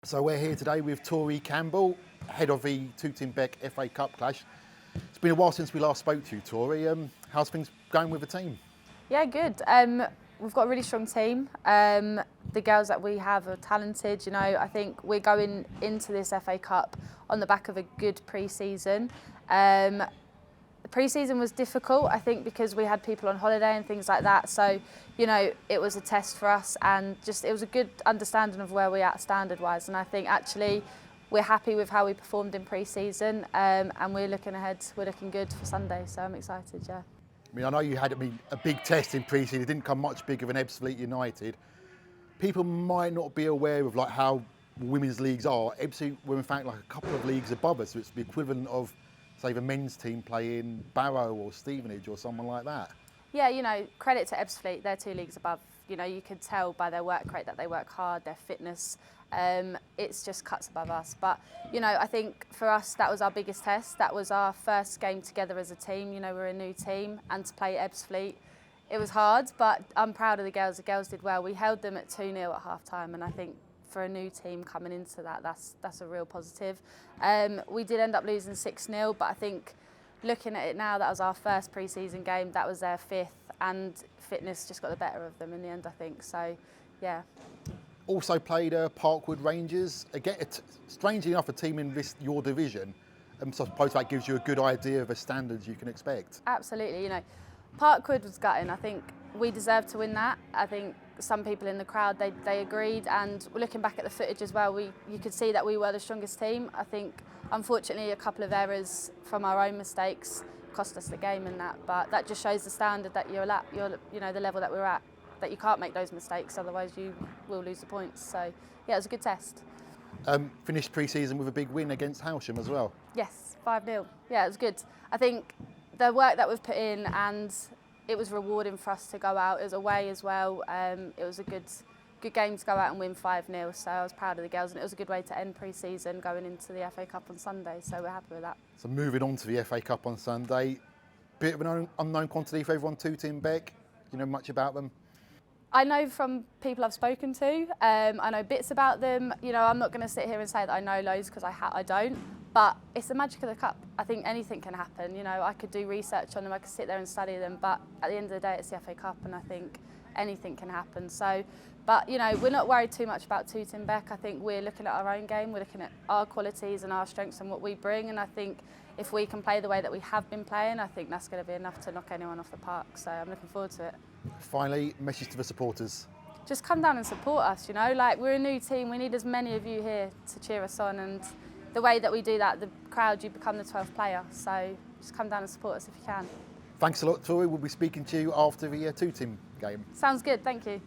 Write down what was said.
So we're here today with Tori Campbell, head of the Tooting Bec FA Cup clash. It's been a while since we last spoke to you, Tori. How's things going with the team? Yeah, good. We've got a really strong team. The girls that we have are talented. You know, I think we're going into this FA Cup on the back of a good pre-season. The pre-season was difficult, I think, because we had people on holiday and things like that. So, you know, it was a test for us, and just it was a good understanding of where we're at standard-wise. And I think actually we're happy with how we performed in pre-season, and we're looking ahead. We're looking good for Sunday, so I'm excited. Yeah. I mean, I know you had a big test in pre-season. It didn't come much bigger than Ebbsfleet United. People might not be aware of like how women's leagues are. Ebbsfleet were in fact like a couple of leagues above us, so it's the equivalent of, say, the men's team playing Barrow or Stevenage or someone like that. Yeah, you know, credit to Ebbsfleet, they're 2 leagues above. You know, you could tell by their work rate that they work hard, their fitness. It's just cuts above us. But, you know, I think for us, that was our biggest test. That was our first game together as a team. You know, we're a new team, and to play Ebbsfleet, it was hard, but I'm proud of the girls. The girls did well. We held them at 2-0 at half-time, and I think for a new team coming into that, that's a real positive. We did end up losing 6-0, but I think looking at it now, that was our first pre-season game. That was their 5th, and fitness just got the better of them in the end, I think. So, yeah. Also played Parkwood Rangers. Again, strangely enough, a team in your division. So I suppose that gives you a good idea of the standards you can expect. Absolutely. You know, Parkwood was gutting. I think we deserved to win that. I think some people in the crowd, they agreed, and looking back at the footage as well, you could see that we were the strongest team. I think, unfortunately, a couple of errors from our own mistakes cost us the game in that, but that just shows the standard that you're at, you know, the level that we're at, that you can't make those mistakes, otherwise you will lose the points. So, yeah, it was a good test. Finished pre-season with a big win against Howsham as well. Yes, 5-0. Yeah, it was good. I think the work that we've put in, and it was rewarding for us to go out. It was away as well. It was a good game to go out and win 5-0. So I was proud of the girls, and it was a good way to end pre-season going into the FA Cup on Sunday. So we're happy with that. So moving on to the FA Cup on Sunday, bit of an unknown quantity for everyone. Tooting Bec. Do you know much about them? I know from people I've spoken to. I know bits about them. You know, I'm not going to sit here and say that I know loads, because I don't. But it's the magic of the cup. I think anything can happen. You know, I could do research on them, I could sit there and study them, but at the end of the day, it's the FA Cup, and I think anything can happen. So, but you know, we're not worried too much about Tooting Bec. I think we're looking at our own game, we're looking at our qualities and our strengths and what we bring, and I think if we can play the way that we have been playing, I think that's going to be enough to knock anyone off the park. So I'm looking forward to it. Finally, message to the supporters. Just come down and support us, you know, like we're a new team, we need as many of you here to cheer us on, and the way that we do that, the crowd, you become the 12th player. So just come down and support us if you can. Thanks a lot, Tori. We'll be speaking to you after the Tooting game. Sounds good, thank you.